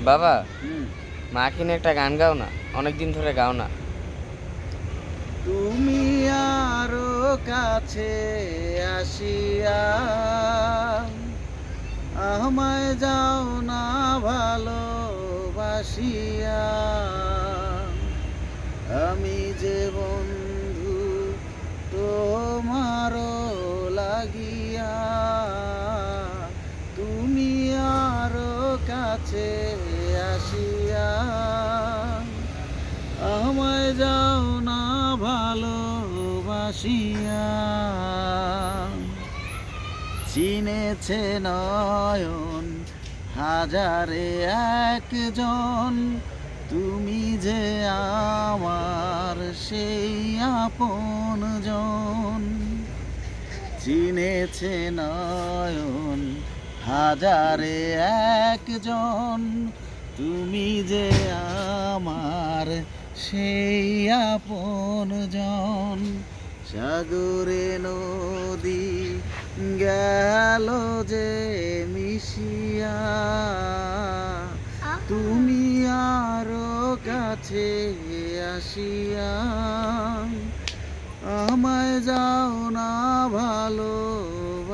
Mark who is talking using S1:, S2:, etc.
S1: বাবা,
S2: হুম।
S1: মাকে নিয়ে একটা গান গাও না, অনেকদিন ধরে গাও না।
S2: তুমি আরো কাছে আসিয়া আমায় যাও না ভালোবাসিয়া, আমি যে বন্ধু তোমারও লাগিয়া, তুমি আরো কাছে আসিয়া আমায় যাও না ভালোবাসিয়া। চিনেছে নয়ন হাজারে একজন, তুমি যে আমার সেই আপন জন। চিনেছে নয়ন হাজারে একজন, তুমি যে আমার সেই আপন জন। সাগরে নদী গেল যে মিশিয়া, তুমি আরো কাছে আসিয়া আমায় যাও না ভালোবাসিয়া।